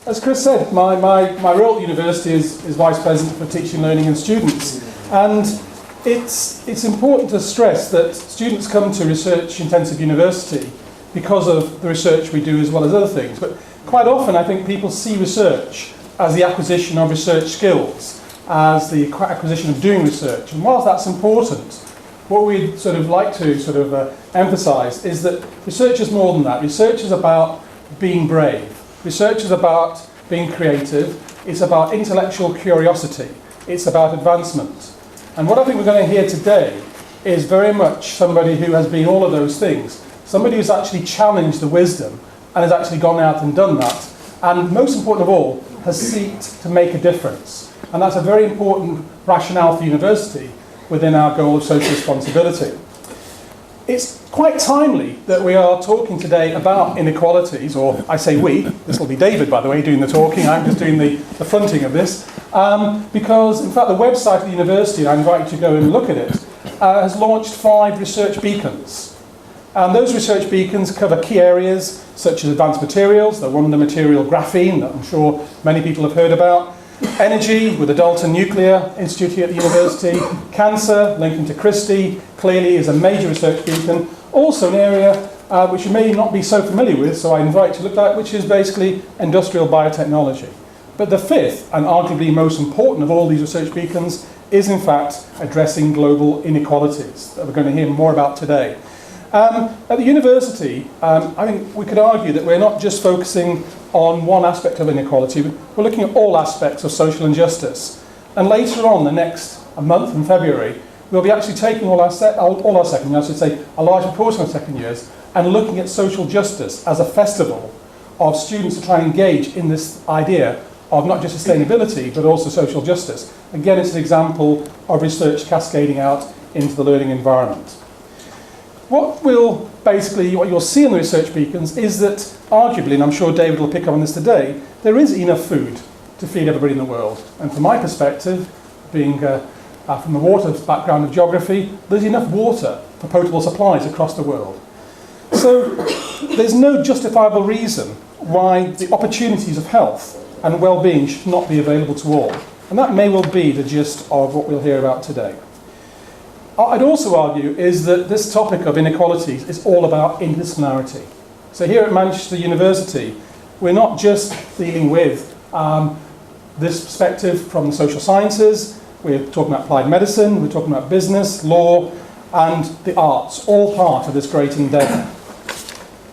As Chris said, my role at university is Vice President for Teaching, Learning and Students. And it's important to stress that students come to research-intensive university because of the research we do as well as other things. But quite often I think people see research as the acquisition of research skills, as the acquisition of doing research. And whilst that's important, what we'd sort of like to emphasise is that research is more than that. Research is about being brave. Research is about being creative. It's about intellectual curiosity. It's about advancement. And what I think we're going to hear today is very much somebody who has been all of those things. Somebody who's actually challenged the wisdom and has actually gone out and done that. And most important of all, has sought to make a difference. And that's a very important rationale for university within our goal of social responsibility. It's quite timely that we are talking today about inequalities, or I say we, this will be David, by the way, doing the talking, I'm just doing the fronting of this, because, in fact, the website of the university, and I invite you to go and look at it, has launched 5 research beacons. And those research beacons cover key areas such as advanced materials, the wonder material graphene that I'm sure many people have heard about, energy with the Dalton Nuclear Institute here at the university, cancer, linking to Christie, clearly is a major research beacon. Also an area which you may not be so familiar with, so I invite you to look at, which is basically industrial biotechnology. But the 5th, and arguably most important of all these research beacons, is in fact addressing global inequalities that we're going to hear more about today. At the university, I think we could argue that we're not just focusing on one aspect of inequality, we're looking at all aspects of social injustice. And later on, the next month in February, we'll be actually taking all our second years, I should say a large proportion of second years, and looking at social justice as a festival of students to try and engage in this idea of not just sustainability, but also social justice. Again, it's an example of research cascading out into the learning environment. What you'll see in the research beacons is that arguably, and I'm sure David will pick up on this today, there is enough food to feed everybody in the world. And from my perspective, being from the water background of geography, there's enough water for potable supplies across the world. So there's no justifiable reason why the opportunities of health and well-being should not be available to all. And that may well be the gist of what we'll hear about today. I'd also argue is that this topic of inequalities is all about interdisciplinarity. So here at Manchester University, we're not just dealing with this perspective from the social sciences, we're talking about applied medicine, we're talking about business, law, and the arts, all part of this great endeavour.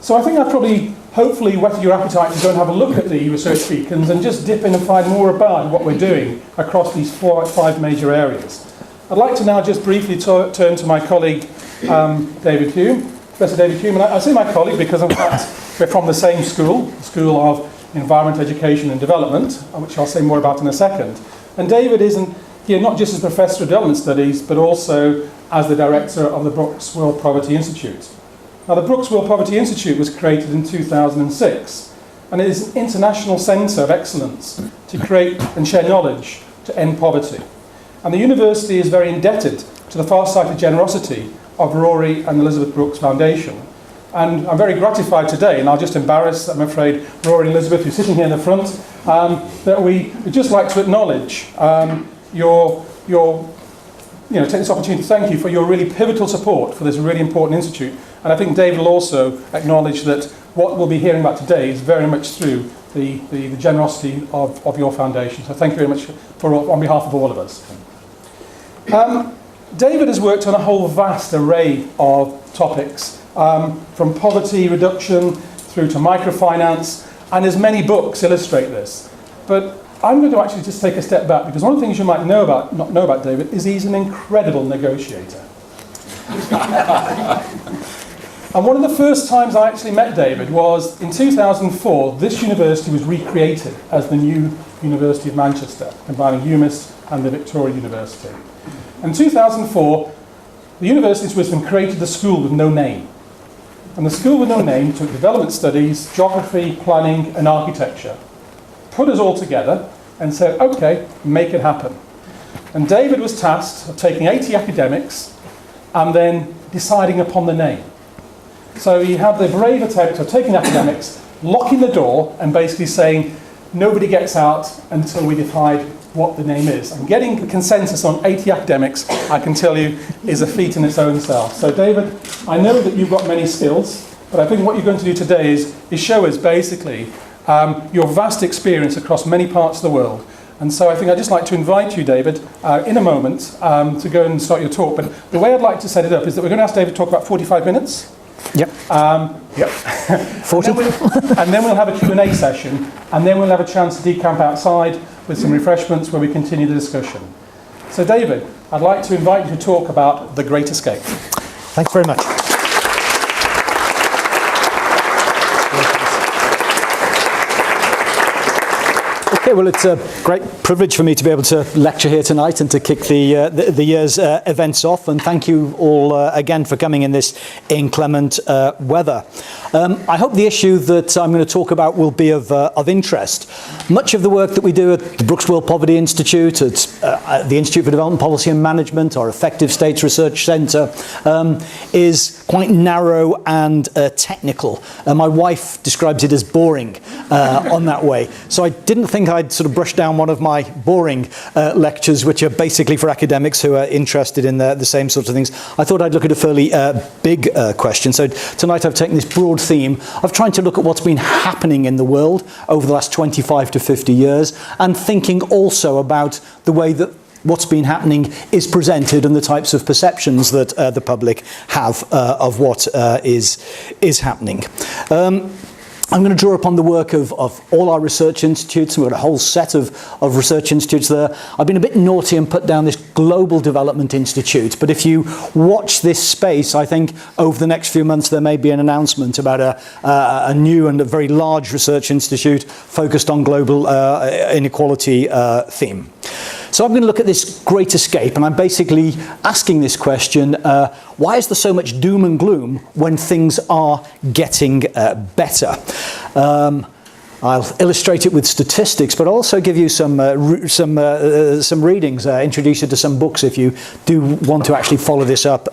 So I think I've probably, hopefully, whetted your appetite to go and have a look at the research beacons and just dip in and find more about what we're doing across these 5 major areas. I'd like to now just briefly turn to my colleague, David Hulme, Professor David Hulme. And I say my colleague because, in fact, we're from the same school, the School of Environment, Education and Development, which I'll say more about in a second. And David is here not just as Professor of Development Studies, but also as the Director of the Brooks World Poverty Institute. Now, the Brooks World Poverty Institute was created in 2006, and it is an international centre of excellence to create and share knowledge to end poverty. And the university is very indebted to the far-sighted generosity of Rory and Elizabeth Brooks Foundation. And I'm very gratified today, and I'll just embarrass, I'm afraid, Rory and Elizabeth, who's sitting here in the front, that we'd just like to acknowledge take this opportunity to thank you for your really pivotal support for this really important institute. And I think David will also acknowledge that what we'll be hearing about today is very much through the generosity of your foundation. So thank you very much on behalf of all of us. David has worked on a whole vast array of topics, from poverty reduction through to microfinance, and his many books illustrate this. But I'm going to actually just take a step back, because one of the things you might not know about David is he's an incredible negotiator. And one of the first times I actually met David was in 2004. This university was recreated as the new University of Manchester, combining UMIST and the Victoria University. In 2004, the University of Wisdom created the school with no name. And the school with no name took development studies, geography, planning and architecture, put us all together and said, okay, make it happen. And David was tasked of taking 80 academics and then deciding upon the name. So he had the brave attempt of taking academics locking the door and basically saying nobody gets out until we decide what the name is. And getting consensus on 80 academics, I can tell you, is a feat in its own self. So David, I know that you've got many skills, but I think what you're going to do today is show us basically your vast experience across many parts of the world. And so I think I'd just like to invite you, David, in a moment to go and start your talk. But the way I'd like to set it up is that we're going to ask David to talk about 45 minutes. Yep. Yep. 40. And then we'll have a Q&A session, and then we'll have a chance to decamp outside with some refreshments where we continue the discussion. So David, I'd like to invite you to talk about The Great Escape. Thanks very much. Okay, well, it's a great privilege for me to be able to lecture here tonight and to kick the year's events off. And thank you all again for coming in this inclement weather. I hope the issue that I'm going to talk about will be of interest. Much of the work that we do at the Brooks World Poverty Institute, at the Institute for Development Policy and Management, our Effective States Research Centre, is quite narrow and technical. My wife describes it as boring on that way. So I didn't think I'd sort of brush down one of my boring lectures, which are basically for academics who are interested in the same sorts of things. I thought I'd look at a fairly big question. So tonight I've taken this broad theme of trying to look at what's been happening in the world over the last 25 to 50 years, and thinking also about the way that what's been happening is presented and the types of perceptions that the public have of what is happening. I'm going to draw upon the work of all our research institutes. We've got a whole set of research institutes there. I've been a bit naughty and put down this Global Development Institute, but if you watch this space, I think over the next few months there may be an announcement about a new and a very large research institute focused on global inequality theme. So I'm going to look at this great escape, and I'm basically asking this question, why is there so much doom and gloom when things are getting better? I'll illustrate it with statistics, but I'll also give you some readings, introduce you to some books if you do want to actually follow this up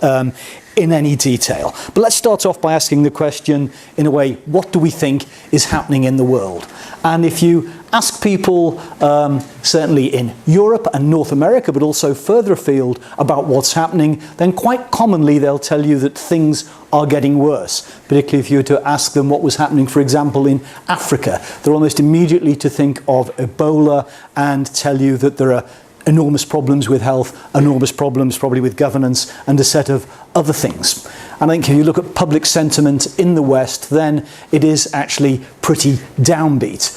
in any detail. But let's start off by asking the question, in a way, what do we think is happening in the world? And if you ask people, certainly in Europe and North America, but also further afield, about what's happening, then quite commonly they'll tell you that things are getting worse. Particularly if you were to ask them what was happening, for example, in Africa. They're almost immediately to think of Ebola and tell you that there are enormous problems with health, enormous problems probably with governance, and a set of other things. And I think if you look at public sentiment in the West, then it is actually pretty downbeat.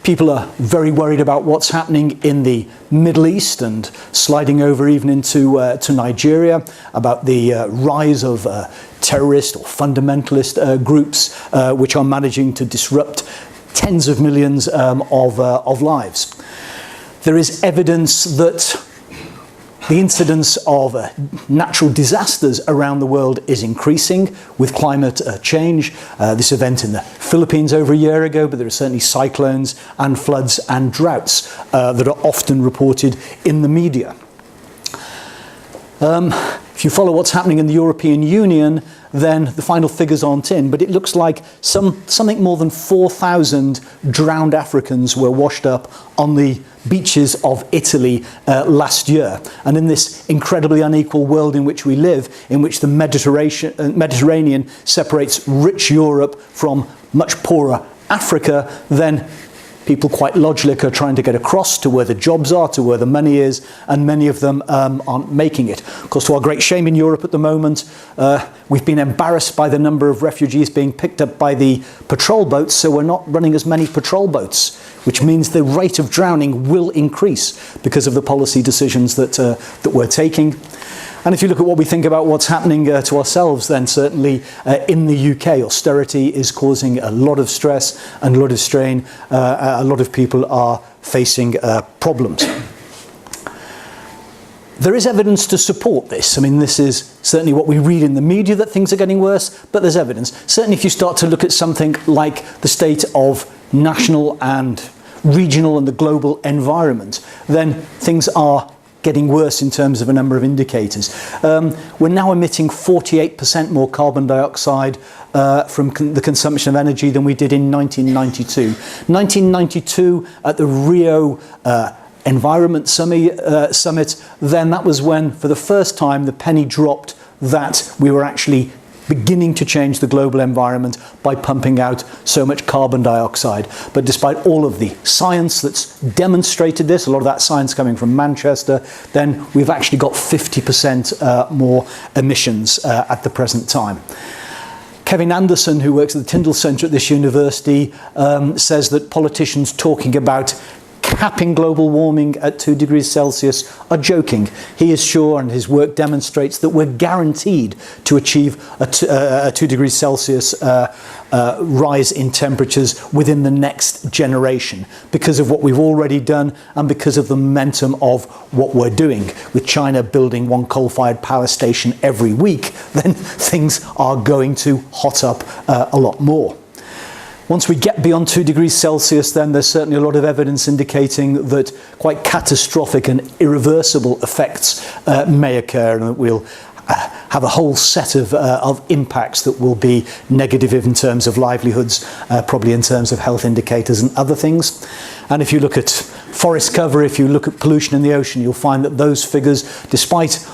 People are very worried about what's happening in the Middle East and sliding over even into to Nigeria, about the rise of terrorist or fundamentalist groups which are managing to disrupt tens of millions of lives. There is evidence that the incidence of natural disasters around the world is increasing with climate change. This event in the Philippines over a year ago, but there are certainly cyclones and floods and droughts that are often reported in the media. If you follow what's happening in the European Union, then the final figures aren't in, but it looks like something more than 4,000 drowned Africans were washed up on the beaches of Italy last year. And in this incredibly unequal world in which we live, in which the Mediterranean separates rich Europe from much poorer Africa, then people quite logically are trying to get across to where the jobs are, to where the money is, and many of them aren't making it. Of course, to our great shame in Europe at the moment, we've been embarrassed by the number of refugees being picked up by the patrol boats, so we're not running as many patrol boats, which means the rate of drowning will increase because of the policy decisions that we're taking. And if you look at what we think about what's happening to ourselves, then certainly in the UK, austerity is causing a lot of stress and a lot of strain. A lot of people are facing problems. There is evidence to support this. I mean, this is certainly what we read in the media, that things are getting worse, but there's evidence. Certainly if you start to look at something like the state of national and regional and the global environment, then things are getting worse in terms of a number of indicators. We're now emitting 48% more carbon dioxide from the consumption of energy than we did in 1992. 1992 at the Rio Environment Summit, then that was when, for the first time, the penny dropped that we were actually beginning to change the global environment by pumping out so much carbon dioxide. But despite all of the science that's demonstrated this, a lot of that science coming from Manchester, then we've actually got 50% more emissions at the present time. Kevin Anderson, who works at the Tyndall Centre at this university, says that politicians talking about capping global warming at 2 degrees Celsius are joking. He is sure, and his work demonstrates, that we're guaranteed to achieve a 2 degrees Celsius rise in temperatures within the next generation because of what we've already done and because of the momentum of what we're doing. With China building 1 coal-fired power station every week, then things are going to hot up a lot more. Once we get beyond 2 degrees Celsius, then there's certainly a lot of evidence indicating that quite catastrophic and irreversible effects may occur, and that we'll have a whole set of impacts that will be negative in terms of livelihoods, probably in terms of health indicators and other things. And if you look at forest cover, if you look at pollution in the ocean, you'll find that those figures, despite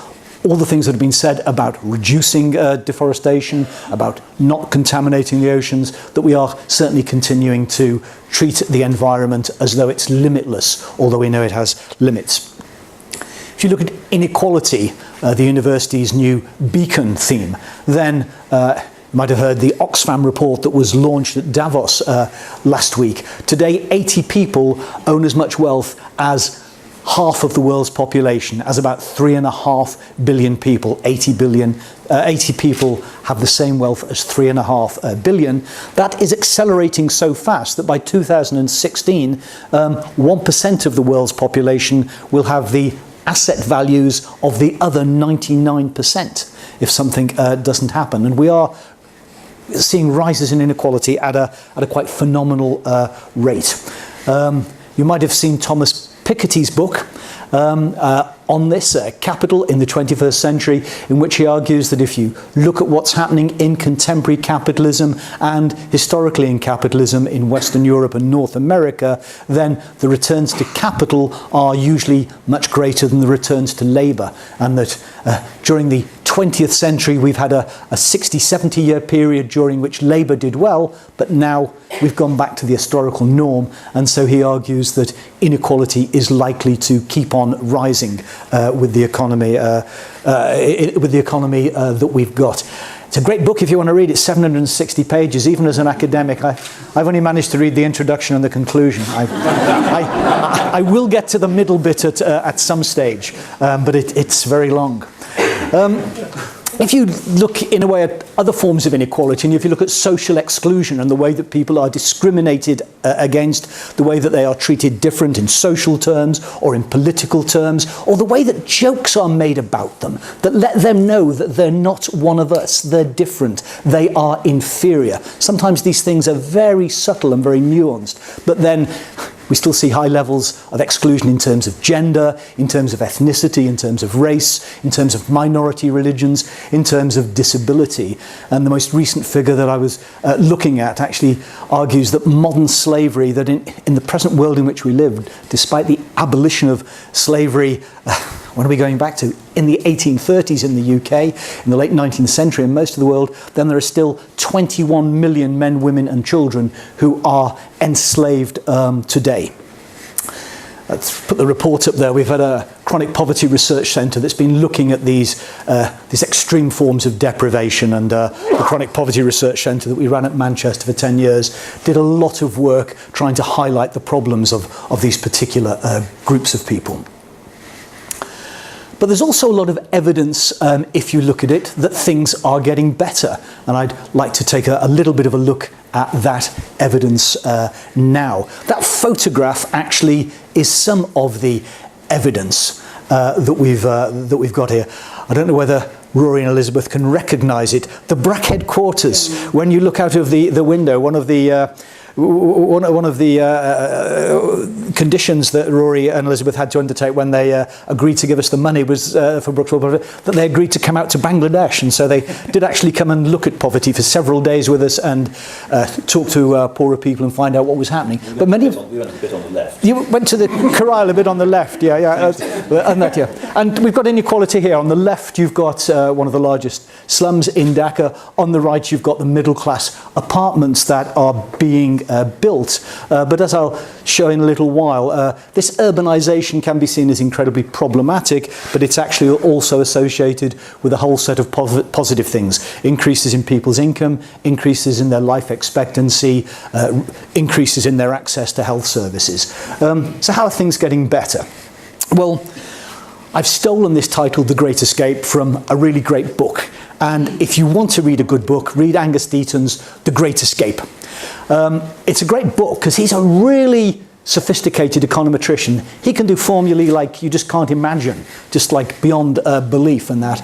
all the things that have been said about reducing deforestation, about not contaminating the oceans, that we are certainly continuing to treat the environment as though it's limitless, although we know it has limits. If you look at inequality, the university's new beacon theme, then you might have heard the Oxfam report that was launched at Davos last week. Today, 80 people own as much wealth as half of the world's population, as about 3.5 billion people. 80 people have the same wealth as 3.5 billion. That is accelerating so fast that by 2016, 1% of the world's population will have the asset values of the other 99% if something doesn't happen. And we are seeing rises in inequality at a quite phenomenal rate. You might have seen Thomas Piketty's book on this, Capital in the 21st Century, in which he argues that if you look at what's happening in contemporary capitalism and historically in capitalism in Western Europe and North America, then the returns to capital are usually much greater than the returns to labour, and that during the 20th century we've had a 60-70 year period during which labour did well, but now we've gone back to the historical norm, and so he argues that inequality is likely to keep on rising with the economy that we've got. It's a great book if you want to read it. 760 pages. Even as an academic, I've only managed to read the introduction and the conclusion. I will get to the middle bit at some stage, but it's very long. If you look in a way at other forms of inequality, and if you look at social exclusion and the way that people are discriminated against, the way that they are treated different in social terms or in political terms, or the way that jokes are made about them that let them know that they're not one of us, they're different, they are inferior. Sometimes these things are very subtle and very nuanced, but then we still see high levels of exclusion in terms of gender, in terms of ethnicity, in terms of race, in terms of minority religions, in terms of disability. And the most recent figure that I was looking at actually argues that modern slavery, that in the present world in which we live, despite the abolition of slavery, when are we going back to? In the 1830s in the UK, in the late 19th century in most of the world, then there are still 21 million men, women and children who are enslaved today. Let's put the report up there. We've had a chronic poverty research centre that's been looking at these extreme forms of deprivation, and the chronic poverty research centre that we ran at Manchester for 10 years did a lot of work trying to highlight the problems of these particular groups of people. But there's also a lot of evidence, if you look at it, that things are getting better. And I'd like to take a little bit of a look at that evidence now. That photograph actually is some of the evidence that we've got here. I don't know whether Rory and Elizabeth can recognise it. The Brackhead Quarters. When you look out of the window, one of the conditions that Rory and Elizabeth had to undertake when they agreed to give us the money was for Brooksville Poverty, that they agreed to come out to Bangladesh, and so they did actually come and look at poverty for several days with us and talk to poorer people and find out what was happening. We went a bit on the left. You went to the Corral a bit on the left, yeah. And we've got inequality here. On the left, you've got one of the largest slums in Dhaka. On the right, you've got the middle-class apartments that are being built. But as I'll show in a little while, this urbanisation can be seen as incredibly problematic, but it's actually also associated with a whole set of positive things. Increases in people's income, increases in their life expectancy, increases in their access to health services. So how are things getting better? Well, I've stolen this title, The Great Escape, from a really great book. And if you want to read a good book, read Angus Deaton's The Great Escape. It's a great book because he's a really sophisticated econometrician. He can do formulae like you just can't imagine, just like beyond belief and that.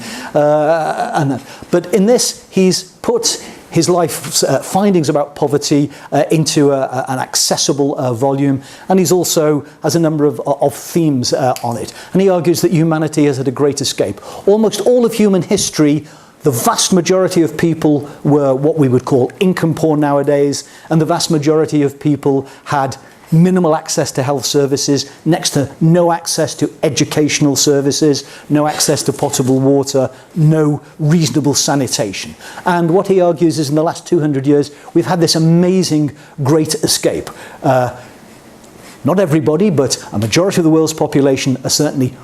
But in this, he's put his life's findings about poverty into an accessible volume, and he's also has a number of themes on it. And he argues that humanity has had a great escape. Almost all of human history, the vast majority of people were what we would call income poor nowadays, and the vast majority of people had minimal access to health services, next to no access to educational services, no access to potable water, no reasonable sanitation. And what he argues is in the last 200 years, we've had this amazing great escape. Not everybody, but a majority of the world's population are certainly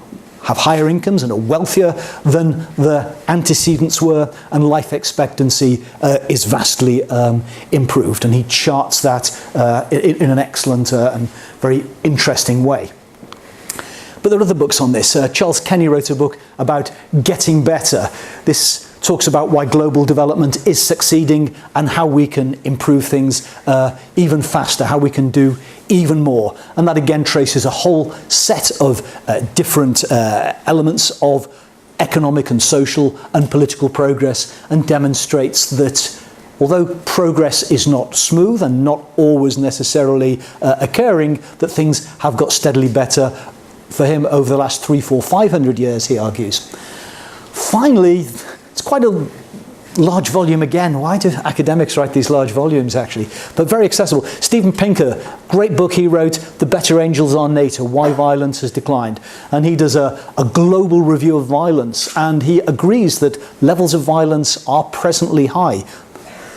have higher incomes and are wealthier than the antecedents were, and life expectancy is vastly improved. And he charts that in an excellent and very interesting way. But there are other books on this. Charles Kenny wrote a book about getting better. This talks about why global development is succeeding and how we can improve things even faster, how we can do even more. And that again traces a whole set of different elements of economic and social and political progress, and demonstrates that although progress is not smooth and not always necessarily occurring, that things have got steadily better for him over the last 300, 400, 500 years, he argues. Finally, it's quite a large volume again. Why do academics write these large volumes, actually? But very accessible. Steven Pinker, great book he wrote, The Better Angels Are Nature, Why Violence Has Declined. And he does a global review of violence, and he agrees that levels of violence are presently high.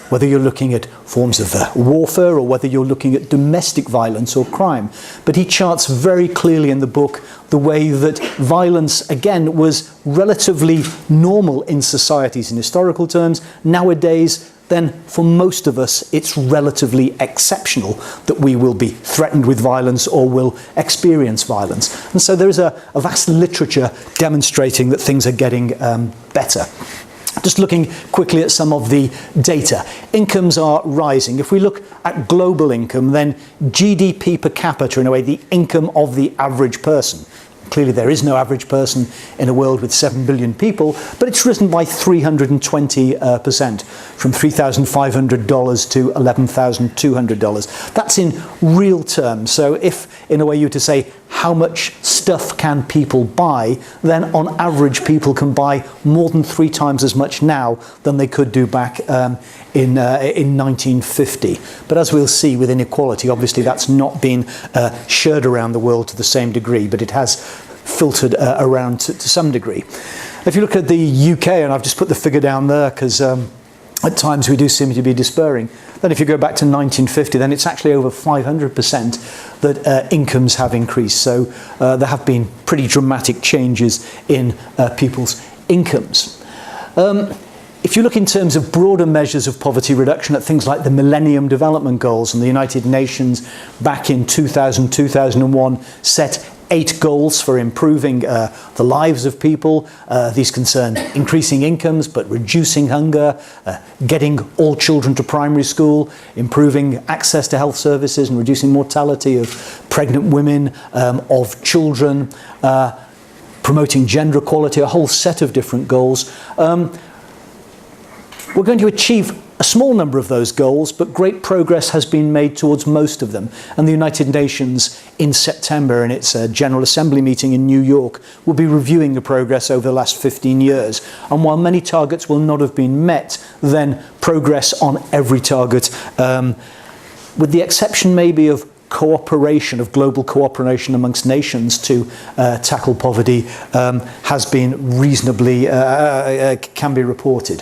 Whether you're looking at forms of warfare or whether you're looking at domestic violence or crime. But he charts very clearly in the book the way that violence, again, was relatively normal in societies in historical terms. Nowadays, then, for most of us, it's relatively exceptional that we will be threatened with violence or will experience violence. And so there is a vast literature demonstrating that things are getting better. Just looking quickly at some of the data. Incomes are rising. If we look at global income, then GDP per capita, in a way, the income of the average person. Clearly there is no average person in a world with 7 billion people, but it's risen by 320%, from $3,500 to $11,200. That's in real terms. So if, in a way, you were to say, how much stuff can people buy, then on average people can buy more than 3 times as much now than they could do back in 1950. But as we'll see with inequality, obviously that's not been shared around the world to the same degree, but it has filtered around to some degree. If you look at the UK, and I've just put the figure down there because at times we do seem to be despairing, then if you go back to 1950, then it's actually over 500% that incomes have increased. So there have been pretty dramatic changes in people's incomes. If you look in terms of broader measures of poverty reduction at things like the Millennium Development Goals, and the United Nations back in 2000, 2001 set 8 goals for improving the lives of people. These concern increasing incomes, but reducing hunger, getting all children to primary school, improving access to health services and reducing mortality of pregnant women, of children, promoting gender equality, a whole set of different goals. We're going to achieve a small number of those goals, but great progress has been made towards most of them. And the United Nations in September, in its General Assembly meeting in New York, will be reviewing the progress over the last 15 years. And while many targets will not have been met, then progress on every target, with the exception maybe of cooperation, of global cooperation amongst nations to tackle poverty, has been reasonably, can be reported.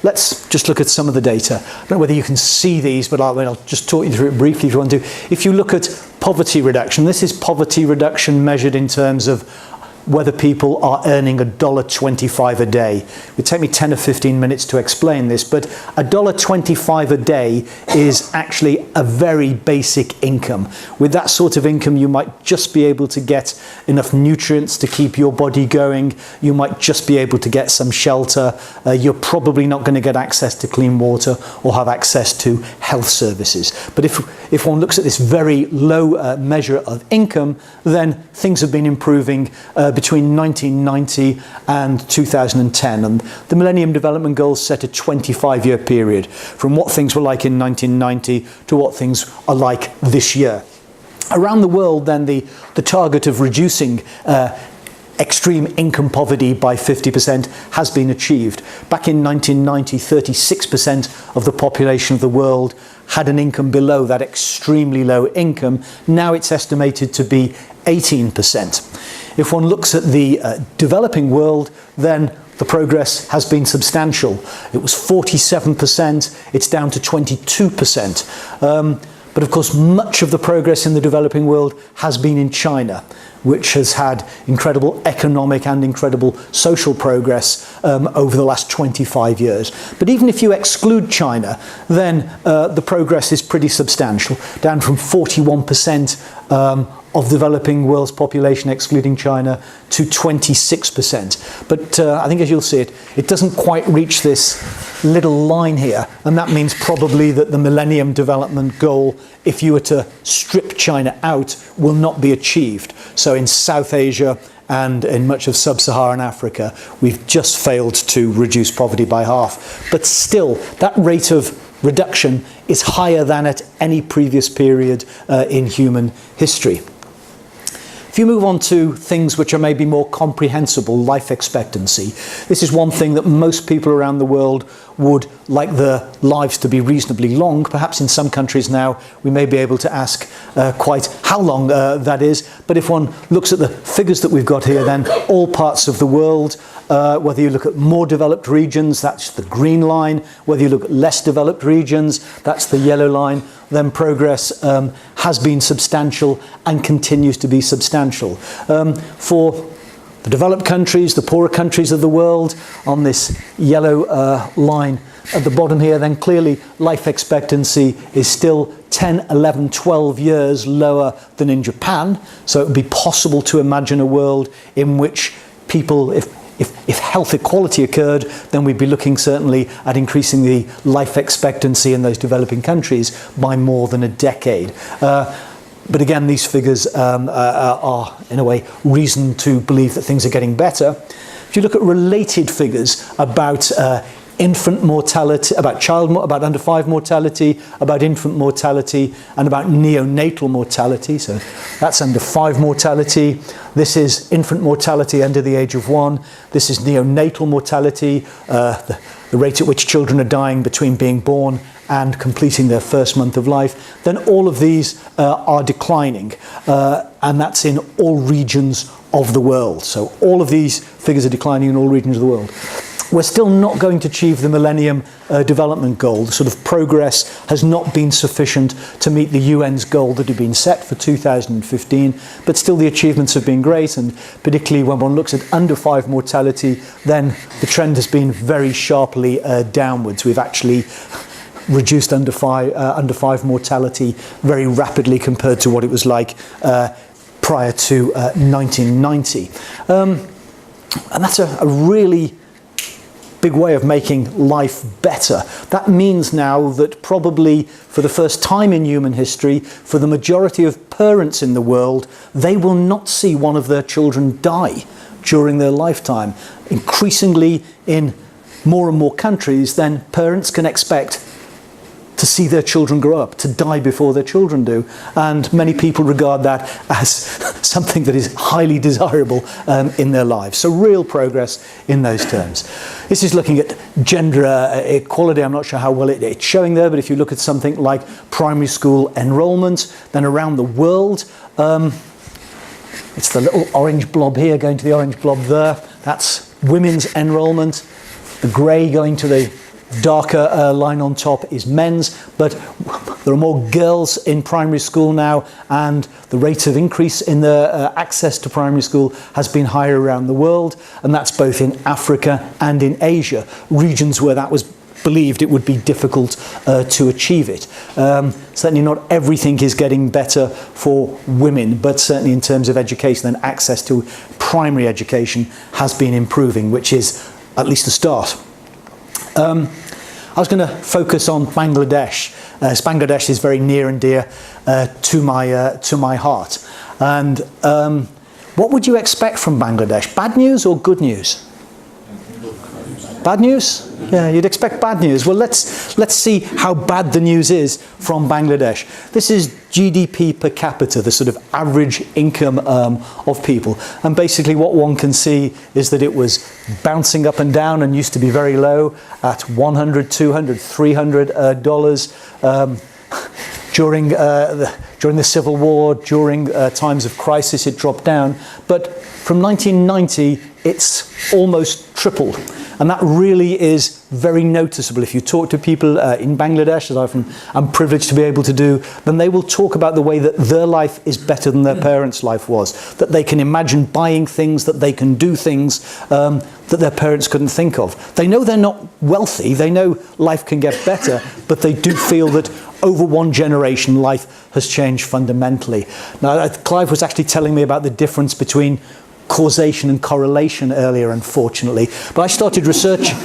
Let's just look at some of the data. I don't know whether you can see these, but I'll just talk you through it briefly if you want to. If you look at poverty reduction, this is poverty reduction measured in terms of whether people are earning $1.25 a day. It would take me 10 or 15 minutes to explain this, but $1.25 a day is actually a very basic income. With that sort of income, you might just be able to get enough nutrients to keep your body going. You might just be able to get some shelter. You're probably not going to get access to clean water or have access to health services. But if one looks at this very low measure of income, then things have been improving between 1990 and 2010, and the Millennium Development Goals set a 25-year period from what things were like in 1990 to what things are like this year. Around the world, then, the target of reducing extreme income poverty by 50% has been achieved. Back in 1990, 36% of the population of the world had an income below that extremely low income. Now it's estimated to be 18%. If one looks at the developing world, then the progress has been substantial. It was 47%, it's down to 22%. But of course, much of the progress in the developing world has been in China, which has had incredible economic and incredible social progress over the last 25 years. But even if you exclude China, then the progress is pretty substantial, down from 41% of the developing world's population, excluding China, to 26%. But I think, as you'll see it doesn't quite reach this little line here, and that means probably that the Millennium Development Goal, if you were to strip China out, will not be achieved. So in South Asia and in much of sub-Saharan Africa, we've just failed to reduce poverty by half. But still, that rate of reduction is higher than at any previous period in human history. If you move on to things which are maybe more comprehensible, life expectancy, this is one thing that most people around the world would like their lives to be reasonably long. Perhaps in some countries now we may be able to ask quite how long that is. But if one looks at the figures that we've got here, then all parts of the world, whether you look at more developed regions, that's the green line. Whether you look at less developed regions, that's the yellow line. Then progress has been substantial and continues to be substantial. For the developed countries, the poorer countries of the world, on this yellow line at the bottom here, then clearly life expectancy is still 10, 11, 12 years lower than in Japan. So it would be possible to imagine a world in which people, if health equality occurred, then we'd be looking certainly at increasing the life expectancy in those developing countries by more than a decade. But again, these figures are, in a way, reason to believe that things are getting better. If you look at related figures about infant mortality, about under 5 mortality, about infant mortality, and about neonatal mortality. So that's under 5 mortality. This is infant mortality under the age of 1. This is neonatal mortality, the rate at which children are dying between being born and completing their first month of life. Then all of these are declining, and that's in all regions of the world. So all of these figures are declining in all regions of the world. We're still not going to achieve the Millennium Development Goal. The sort of progress has not been sufficient to meet the UN's goal that had been set for 2015, but still the achievements have been great, and particularly when one looks at under 5 mortality, then the trend has been very sharply downwards. We've actually reduced under 5 mortality very rapidly compared to what it was like prior to 1990. And that's a really big way of making life better. That means now that probably for the first time in human history, for the majority of parents in the world, they will not see one of their children die during their lifetime. Increasingly in more and more countries, then parents can expect to see their children grow up, to die before their children do. And many people regard that as something that is highly desirable in their lives. So real progress in those terms. This is looking at gender equality. I'm not sure how well it's showing there, but if you look at something like primary school enrolment, then around the world, it's the little orange blob here going to the orange blob there. That's women's enrolment. The grey going to the darker line on top is men's, but there are more girls in primary school now, and the rate of increase in the access to primary school has been higher around the world, and that's both in Africa and in Asia, regions where that was believed it would be difficult to achieve it. Certainly not everything is getting better for women, but certainly in terms of education and access to primary education has been improving, which is at least a start. I was going to focus on Bangladesh. Bangladesh is very near and dear to my heart. And what would you expect from Bangladesh? Bad news or good news? Bad news? Yeah, you'd expect bad news. Well, let's see how bad the news is from Bangladesh. This is GDP per capita, the sort of average income of people. And basically what one can see is that it was bouncing up and down and used to be very low at $100, $200, $300 during the Civil War, during times of crisis, it dropped down. But from 1990, it's almost tripled. And that really is very noticeable. If you talk to people in Bangladesh, as I'm privileged to be able to do, then they will talk about the way that their life is better than their parents' life was. That they can imagine buying things, that they can do things that their parents couldn't think of. They know they're not wealthy, they know life can get better, but they do feel that over one generation, life has changed fundamentally. Now, Clive was actually telling me about the difference between causation and correlation earlier, unfortunately. But I started researching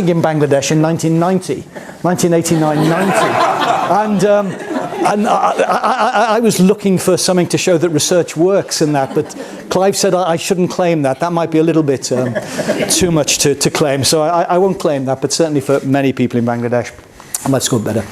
in Bangladesh in 1989-90. And I was looking for something to show that research works in that, but Clive said I shouldn't claim that. That might be a little bit too much to claim. So I won't claim that, but certainly for many people in Bangladesh, I might score better.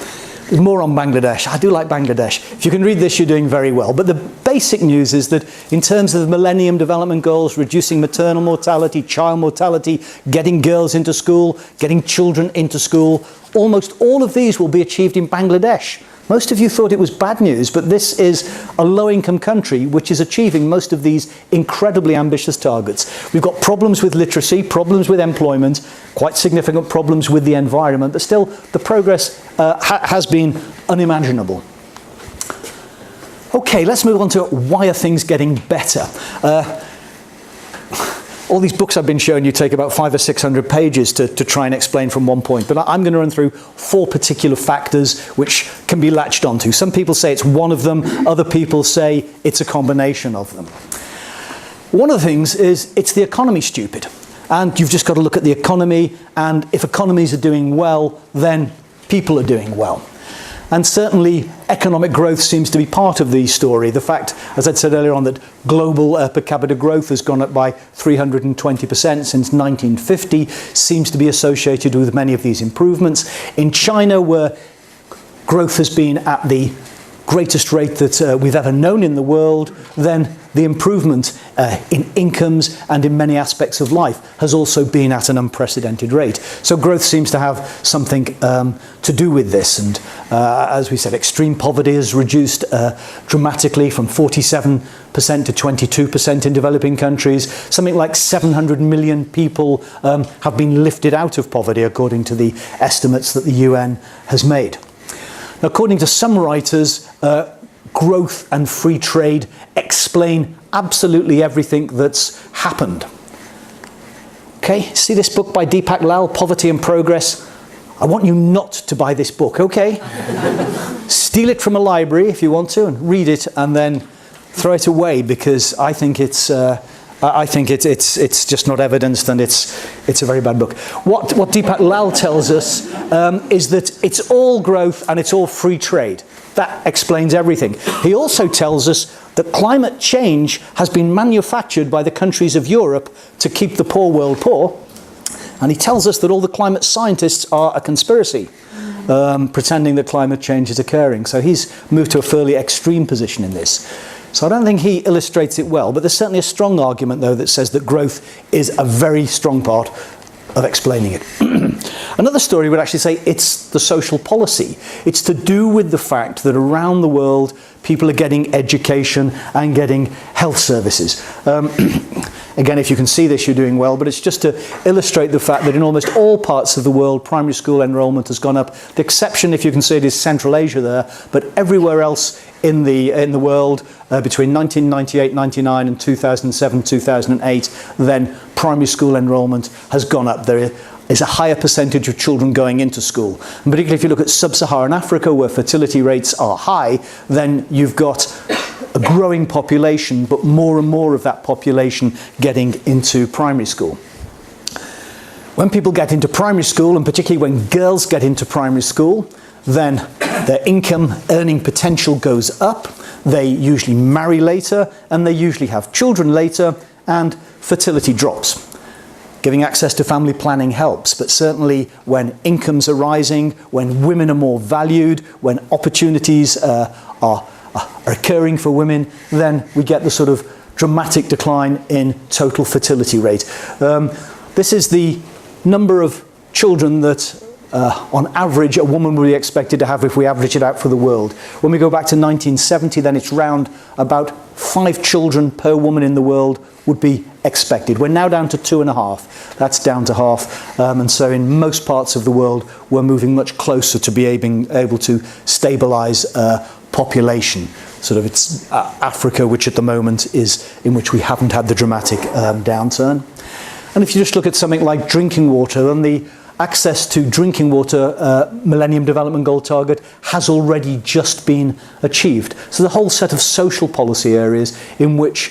There's more on Bangladesh. I do like Bangladesh. If you can read this, you're doing very well. But the basic news is that in terms of the Millennium Development Goals, reducing maternal mortality, child mortality, getting girls into school, getting children into school, almost all of these will be achieved in Bangladesh. Most of you thought it was bad news, but this is a low-income country which is achieving most of these incredibly ambitious targets. We've got problems with literacy, problems with employment, quite significant problems with the environment, but still the progress has been unimaginable. Okay, let's move on to why are things getting better. All these books I've been showing you take about 500 or 600 pages to try and explain from one point. But I'm going to run through 4 particular factors which can be latched onto. Some people say it's one of them. Other people say it's a combination of them. One of the things is it's the economy, stupid. And you've just got to look at the economy. And if economies are doing well, then people are doing well. And certainly economic growth seems to be part of the story. The fact, as I said earlier on, that global per capita growth has gone up by 320% since 1950 seems to be associated with many of these improvements. In China, where growth has been at the greatest rate that we've ever known in the world, then the improvement in incomes and in many aspects of life has also been at an unprecedented rate. So growth seems to have something to do with this. And as we said, extreme poverty has reduced dramatically from 47% to 22% in developing countries. Something like 700 million people have been lifted out of poverty, according to the estimates that the UN has made. According to some writers, growth and free trade explain absolutely everything that's happened. Okay, see this book by Deepak Lal, Poverty and Progress? I want you not to buy this book, okay? Steal it from a library if you want to and read it and then throw it away, because I think it's just not evidenced, and it's a very bad book. What Deepak Lal tells us is that it's all growth and it's all free trade. That explains everything. He also tells us that climate change has been manufactured by the countries of Europe to keep the poor world poor, And he tells us that all the climate scientists are a conspiracy, pretending that climate change is occurring. So he's moved to a fairly extreme position in this. So I don't think he illustrates it well, but there's certainly a strong argument, though, that says that growth is a very strong part of explaining it. Another story would actually say it's the social policy. It's to do with the fact that around the world, people are getting education and getting health services. Again, if you can see this, you're doing well, but it's just to illustrate the fact that in almost all parts of the world, primary school enrolment has gone up. The exception, if you can see it, is Central Asia there, but everywhere else in the world, between 1998, 99 and 2007, 2008, then primary school enrolment has gone up. There is a higher percentage of children going into school. And particularly if you look at sub-Saharan Africa, where fertility rates are high, then you've got a growing population, but more and more of that population getting into primary school. When people get into primary school, and particularly when girls get into primary school, then their income earning potential goes up, they usually marry later, and they usually have children later, and fertility drops. Giving access to family planning helps, but certainly when incomes are rising, when women are more valued, when opportunities are occurring for women, then we get the sort of dramatic decline in total fertility rate. This is the number of children that on average a woman would be expected to have if we average it out for the world. When we go back to 1970, then it's round about 5 children per woman in the world would be expected. We're now down to 2.5. That's down to half. And so in most parts of the world, we're moving much closer to being able to stabilise population. Sort of it's Africa, which at the moment is in which we haven't had the dramatic downturn. And if you just look at something like drinking water, then the access to drinking water Millennium Development Goal target has already just been achieved. So the whole set of social policy areas in which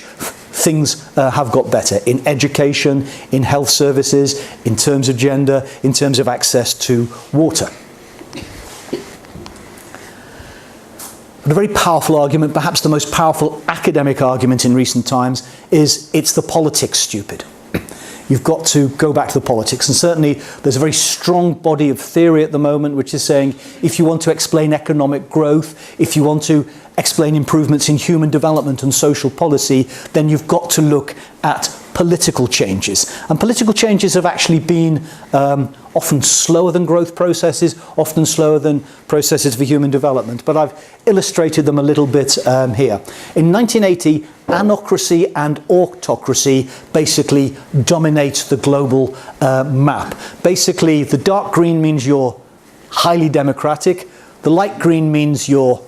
things have got better, in education, in health services, in terms of gender, in terms of access to water. But a very powerful argument, perhaps the most powerful academic argument in recent times, is it's the politics, stupid. You've got to go back to the politics. And certainly there's a very strong body of theory at the moment which is saying if you want to explain economic growth, if you want to explain improvements in human development and social policy, then you've got to look at political changes. And political changes have actually been often slower than growth processes, often slower than processes for human development. But I've illustrated them a little bit here. In 1980, anocracy and autocracy basically dominate the global map. Basically, the dark green means you're highly democratic, the light green means you're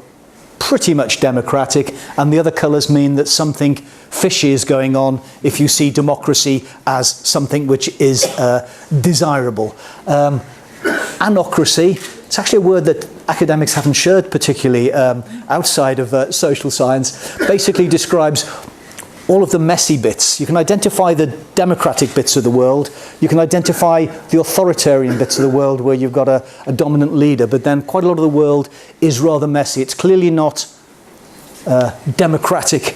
pretty much democratic, and the other colours mean that something fishy is going on if you see democracy as something which is desirable. Anocracy, it's actually a word that academics haven't shared particularly outside of social science, basically describes all of the messy bits. You can identify the democratic bits of the world, you can identify the authoritarian bits of the world where you've got a dominant leader, but then quite a lot of the world is rather messy. It's clearly not democratic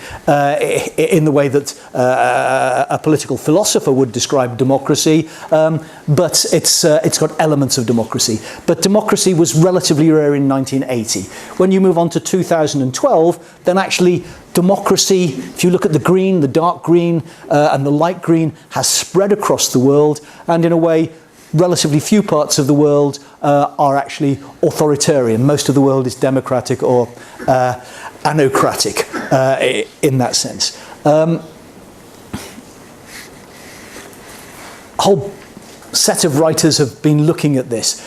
in the way that a political philosopher would describe democracy, but it's got elements of democracy. But democracy was relatively rare in 1980. When you move on to 2012, then actually democracy, if you look at the green, the dark green and the light green, has spread across the world, and in a way relatively few parts of the world are actually authoritarian. Most of the world is democratic or anocratic in that sense. A whole set of writers have been looking at this.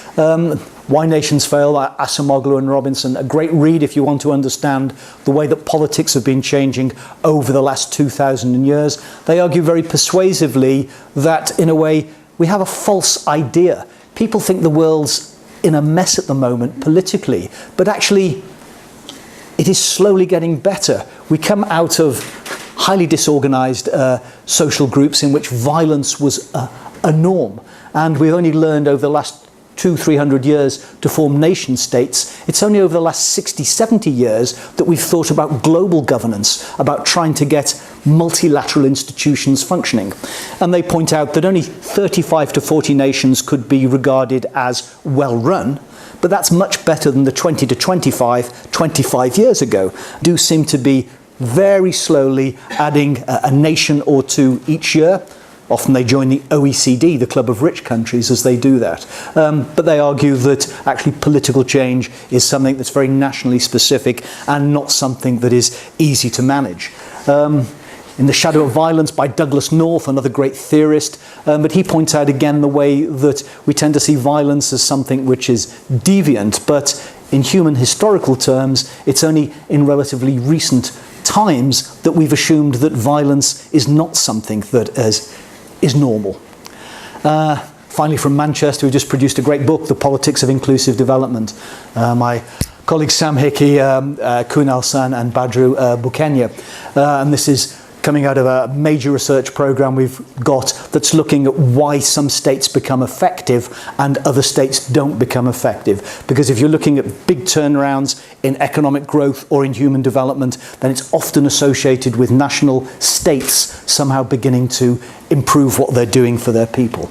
Why Nations Fail, Acemoglu and Robinson, a great read if you want to understand the way that politics have been changing over the last 2,000 years. They argue very persuasively that, in a way, we have a false idea. People think the world's in a mess at the moment politically, but actually it is slowly getting better. We come out of highly disorganized social groups in which violence was a norm, and we've only learned over the last 200-300 years to form nation states. It's only over the last 60, 70 years that we've thought about global governance, about trying to get multilateral institutions functioning. And they point out that only 35 to 40 nations could be regarded as well run, but that's much better than the 20 to 25 years ago. Do seem to be very slowly adding a nation or two each year. Often they join the OECD, the club of rich countries, as they do that. But they argue that actually political change is something that's very nationally specific and not something that is easy to manage. In The Shadow of Violence by Douglas North, another great theorist, but he points out again the way that we tend to see violence as something which is deviant, but in human historical terms, it's only in relatively recent times that we've assumed that violence is not something that is normal. Finally, from Manchester, we just produced a great book, The Politics of Inclusive Development. My colleagues Sam Hickey, Kunal San and Badru Bukenya. And this is coming out of a major research program we've got that's looking at why some states become effective and other states don't become effective. Because if you're looking at big turnarounds in economic growth or in human development, then it's often associated with national states somehow beginning to improve what they're doing for their people.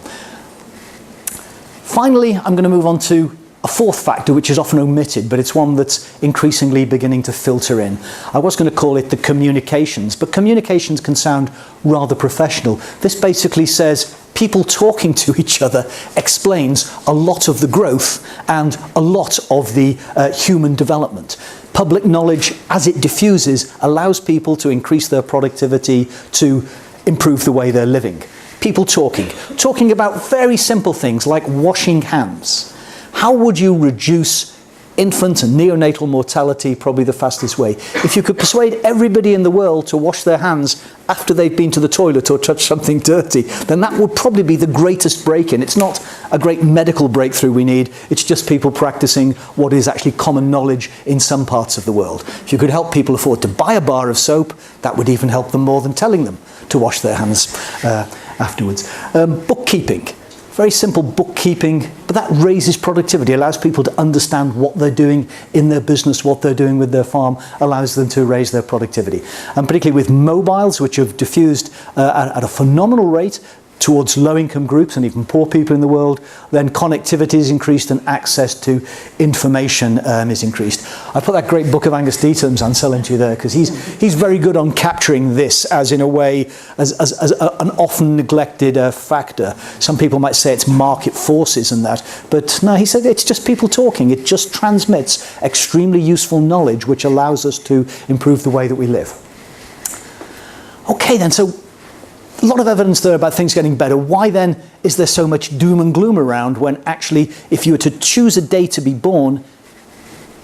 Finally, I'm going to move on to a fourth factor which is often omitted, but it's one that's increasingly beginning to filter in. I was going to call it the communications, but communications can sound rather professional. This basically says people talking to each other explains a lot of the growth and a lot of the human development. Public knowledge, as it diffuses, allows people to increase their productivity, to improve the way they're living. People talking about very simple things like washing hands. How would you reduce infant and neonatal mortality? Probably the fastest way. If you could persuade everybody in the world to wash their hands after they've been to the toilet or touched something dirty, then that would probably be the greatest break-in. It's not a great medical breakthrough we need, it's just people practicing what is actually common knowledge in some parts of the world. If you could help people afford to buy a bar of soap, that would even help them more than telling them to wash their hands afterwards. Bookkeeping. Very simple bookkeeping, but that raises productivity, allows people to understand what they're doing in their business, what they're doing with their farm, allows them to raise their productivity. And particularly with mobiles, which have diffused at a phenomenal rate towards low-income groups and even poor people in the world, then connectivity is increased and access to information is increased. I put that great book of Angus Deaton's on selling to you there, because he's very good on capturing this as, in a way, as an often neglected factor. Some people might say it's market forces and that, but no, he said it's just people talking. It just transmits extremely useful knowledge which allows us to improve the way that we live. Okay then, so a lot of evidence there about things getting better. Why then is there so much doom and gloom around when actually, if you were to choose a day to be born,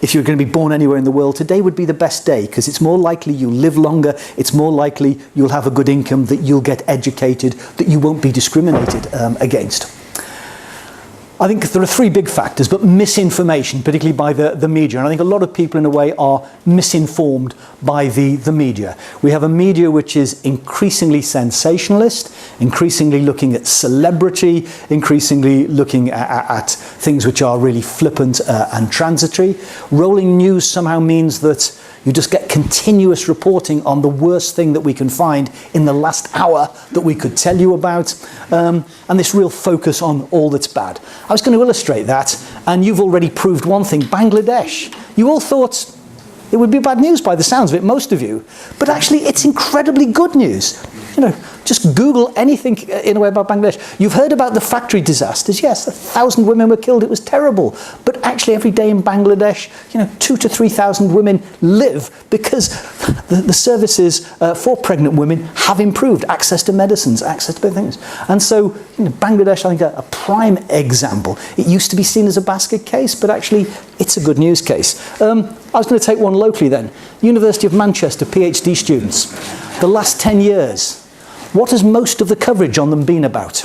if you're going to be born anywhere in the world, today would be the best day, because it's more likely you'll live longer, it's more likely you'll have a good income, that you'll get educated, that you won't be discriminated against. I think there are three big factors, but misinformation, particularly by the media. And I think a lot of people, in a way, are misinformed by the media. We have a media which is increasingly sensationalist, increasingly looking at celebrity, increasingly looking at things which are really flippant and transitory. Rolling news somehow means that you just get continuous reporting on the worst thing that we can find in the last hour that we could tell you about, and this real focus on all that's bad. I was going to illustrate that, and you've already proved one thing. Bangladesh. You all thought it would be bad news by the sounds of it, most of you, but actually it's incredibly good news. You know, just Google anything in a way about Bangladesh. You've heard about the factory disasters. Yes, 1,000 women were killed. It was terrible. But actually every day in Bangladesh, 2,000 to 3,000 women live because the services for pregnant women have improved. Access to medicines, access to big things. And so Bangladesh, I think, a prime example. It used to be seen as a basket case, but actually it's a good news case. I was going to take one locally then. University of Manchester, PhD students. The last 10 years. What has most of the coverage on them been about?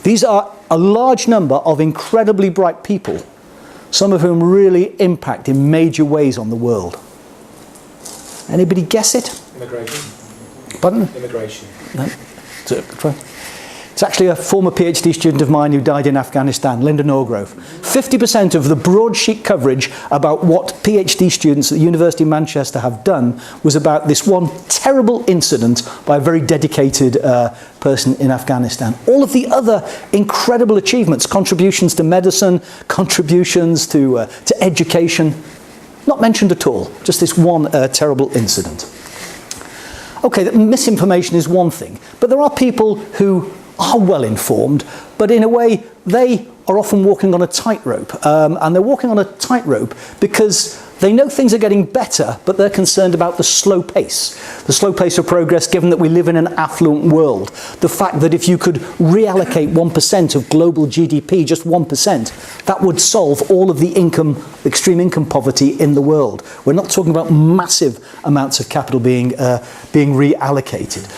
These are a large number of incredibly bright people, some of whom really impact in major ways on the world. Anybody guess it? Immigration. Pardon? Immigration. No. It's It's actually a former PhD student of mine who died in Afghanistan, Linda Norgrove. 50% of the broadsheet coverage about what PhD students at the University of Manchester have done was about this one terrible incident by a very dedicated person in Afghanistan. All of the other incredible achievements, contributions to medicine, contributions to education, not mentioned at all. Just this one terrible incident. Okay, misinformation is one thing, but there are people who are well informed, but in a way they are often walking on a tightrope, and they're walking on a tightrope because they know things are getting better, but they're concerned about the slow pace of progress, given that we live in an affluent world. The fact that if you could reallocate 1% of global GDP, just 1%, that would solve all of the extreme income poverty in the world. We're not talking about massive amounts of capital being reallocated.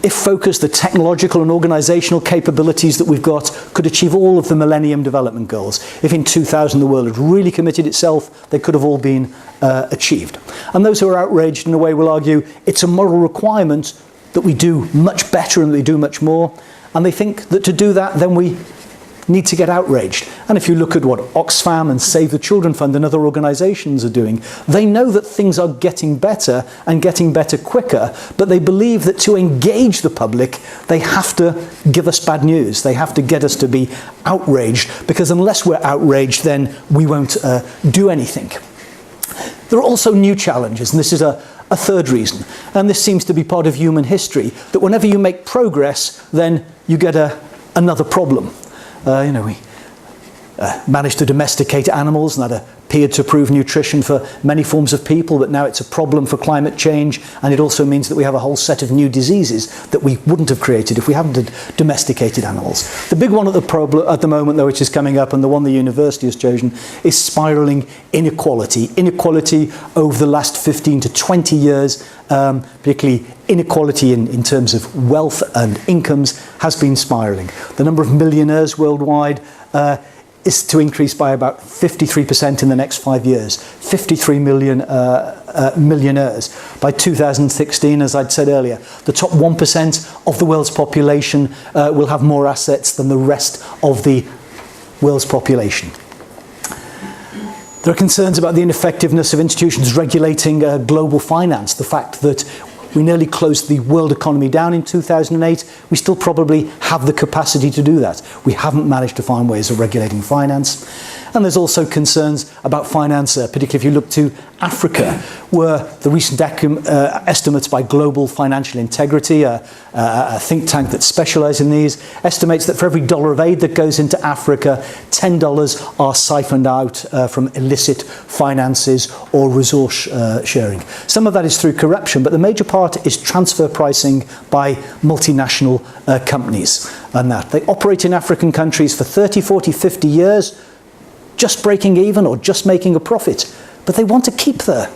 If focused, the technological and organisational capabilities that we've got could achieve all of the Millennium Development Goals. If in 2000 the world had really committed itself, they could have all been achieved. And those who are outraged in a way will argue it's a moral requirement that we do much better and that we do much more. And they think that to do that, then we need to get outraged. And if you look at what Oxfam and Save the Children Fund and other organisations are doing, they know that things are getting better and getting better quicker, but they believe that to engage the public, they have to give us bad news. They have to get us to be outraged, because unless we're outraged, then we won't do anything. There are also new challenges, and this is a third reason, and this seems to be part of human history, that whenever you make progress, then you get another problem. We managed to domesticate animals, and that appeared to prove nutrition for many forms of people, but now it's a problem for climate change, and it also means that we have a whole set of new diseases that we wouldn't have created if we hadn't domesticated animals. The big one at the moment, though, which is coming up, and the one the university has chosen, is spiralling inequality. Inequality over the last 15 to 20 years, particularly inequality in terms of wealth and incomes, has been spiralling. The number of millionaires worldwide is to increase by about 53% in the next 5 years. 53 million millionaires. By 2016, as I'd said earlier, the top 1% of the world's population will have more assets than the rest of the world's population. There are concerns about the ineffectiveness of institutions regulating global finance. The fact that we nearly closed the world economy down in 2008. We still probably have the capacity to do that. We haven't managed to find ways of regulating finance. And there's also concerns about finance, particularly if you look to Africa, where the recent estimates by Global Financial Integrity, a think tank that specialises in these, estimates that for every dollar of aid that goes into Africa, $10 are siphoned out from illicit finances or resource sharing. Some of that is through corruption, but the major part is transfer pricing by multinational companies. And that they operate in African countries for 30, 40, 50 years, just breaking even or just making a profit, but they want to keep there.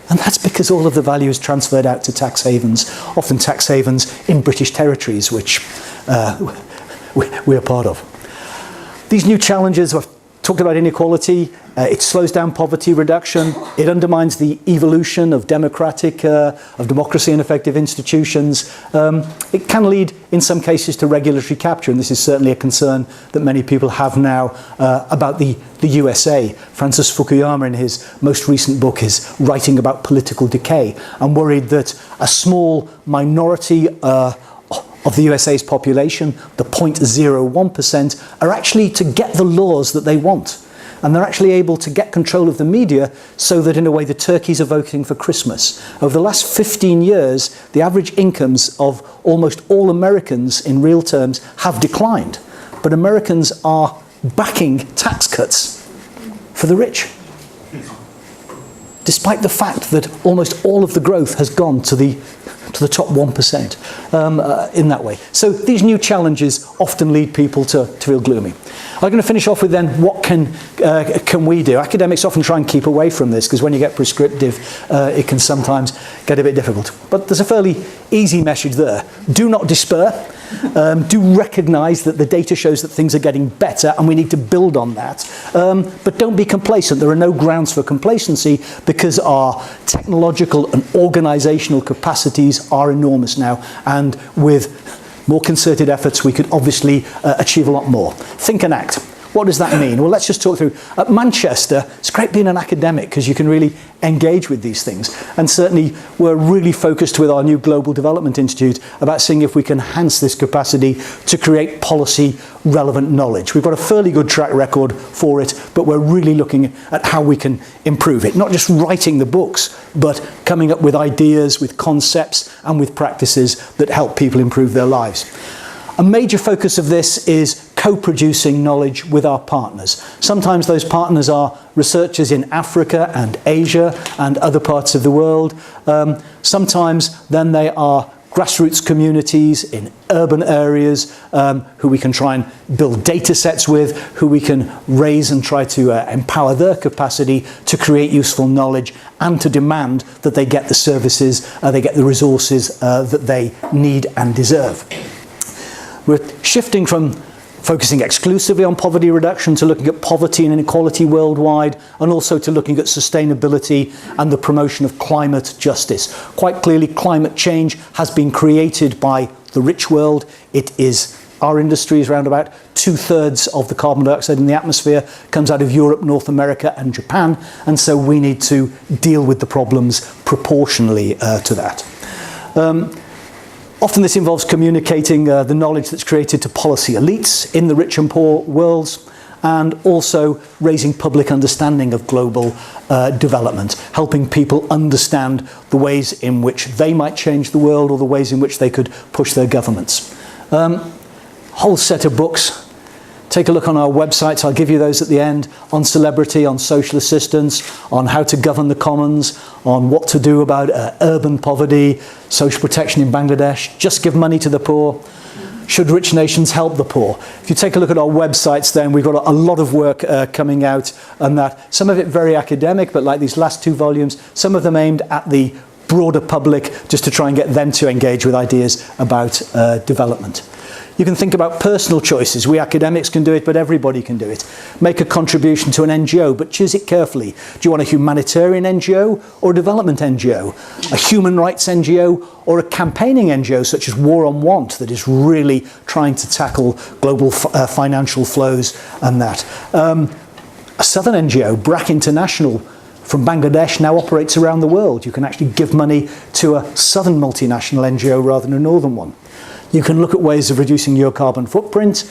And that's because all of the value is transferred out to tax havens, often tax havens in British territories, which we're part of. These new challenges, I've talked about inequality, it slows down poverty reduction, it undermines the evolution of democracy and effective institutions. It can lead, in some cases, to regulatory capture, and this is certainly a concern that many people have now about the USA. Francis Fukuyama, in his most recent book, is writing about political decay and worried that a small minority of the USA's population, the 0.01%, are actually to get the laws that they want. And they're actually able to get control of the media so that, in a way, the turkeys are voting for Christmas. Over the last 15 years, the average incomes of almost all Americans in real terms have declined. But Americans are backing tax cuts for the rich, despite the fact that almost all of the growth has gone to the top 1% in that way. So these new challenges often lead people to feel gloomy. I'm going to finish off with then what can we do? Academics often try and keep away from this because when you get prescriptive it can sometimes get a bit difficult. But there's a fairly easy message there. Do not despair. Do recognise that the data shows that things are getting better and we need to build on that. But don't be complacent. There are no grounds for complacency because our technological and organisational capacities are enormous now, and with more concerted efforts, we could obviously achieve a lot more. Think and act. What does that mean? Well, let's just talk through. At Manchester, it's great being an academic because you can really engage with these things. And certainly, we're really focused with our new Global Development Institute about seeing if we can enhance this capacity to create policy-relevant knowledge. We've got a fairly good track record for it, but we're really looking at how we can improve it. Not just writing the books, but coming up with ideas, with concepts, and with practices that help people improve their lives. A major focus of this is co-producing knowledge with our partners. Sometimes those partners are researchers in Africa and Asia and other parts of the world. Sometimes then they are grassroots communities in urban areas who we can try and build data sets with, who we can raise and try to empower their capacity to create useful knowledge and to demand that they get the services, they get the resources that they need and deserve. We're shifting from focusing exclusively on poverty reduction to looking at poverty and inequality worldwide, and also to looking at sustainability and the promotion of climate justice. Quite clearly, climate change has been created by the rich world. It is, our industry is around about 2/3 of the carbon dioxide in the atmosphere comes out of Europe, North America and Japan, and so we need to deal with the problems proportionally to that. Often this involves communicating the knowledge that's created to policy elites in the rich and poor worlds, and also raising public understanding of global development, helping people understand the ways in which they might change the world or the ways in which they could push their governments. Whole set of books. Take a look on our websites, I'll give you those at the end, on celebrity, on social assistance, on how to govern the commons, on what to do about urban poverty, social protection in Bangladesh, just give money to the poor, should rich nations help the poor. If you take a look at our websites then, we've got a lot of work coming out on that. Some of it very academic, but like these last 2 volumes, some of them aimed at the broader public, just to try and get them to engage with ideas about development. You can think about personal choices. We academics can do it, but everybody can do it. Make a contribution to an NGO, but choose it carefully. Do you want a humanitarian NGO or a development NGO? A human rights NGO or a campaigning NGO such as War on Want that is really trying to tackle global financial flows and that. A southern NGO, BRAC International, from Bangladesh now operates around the world. You can actually give money to a southern multinational NGO rather than a northern one. You can look at ways of reducing your carbon footprint.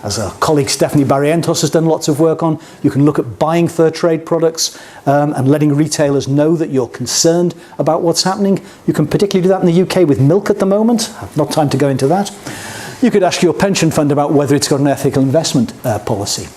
As our colleague Stephanie Barrientos has done lots of work on, you can look at buying fair trade products and letting retailers know that you're concerned about what's happening. You can particularly do that in the UK with milk at the moment. I've not time to go into that. You could ask your pension fund about whether it's got an ethical investment policy.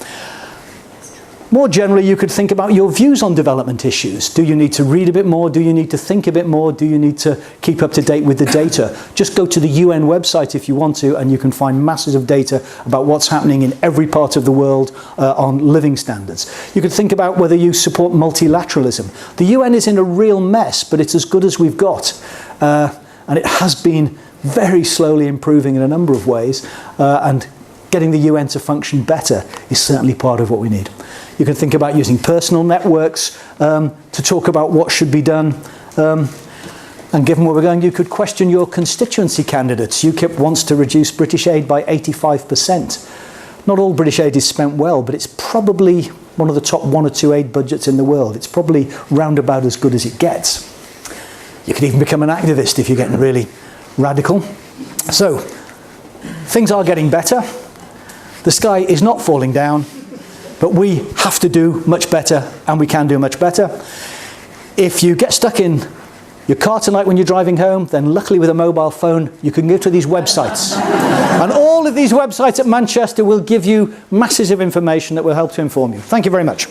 More generally, you could think about your views on development issues. Do you need to read a bit more? Do you need to think a bit more? Do you need to keep up to date with the data? Just go to the UN website if you want to, and you can find masses of data about what's happening in every part of the world on living standards. You could think about whether you support multilateralism. The UN is in a real mess, but it's as good as we've got. And it has been very slowly improving in a number of ways, and getting the UN to function better is certainly part of what we need. You can think about using personal networks to talk about what should be done. And given where we're going, you could question your constituency candidates. UKIP wants to reduce British aid by 85%. Not all British aid is spent well, but it's probably one of the top 1 or 2 aid budgets in the world. It's probably round about as good as it gets. You could even become an activist if you're getting really radical. So, things are getting better. The sky is not falling down, but we have to do much better, and we can do much better. If you get stuck in your car tonight when you're driving home, then luckily with a mobile phone, you can go to these websites. And all of these websites at Manchester will give you masses of information that will help to inform you. Thank you very much.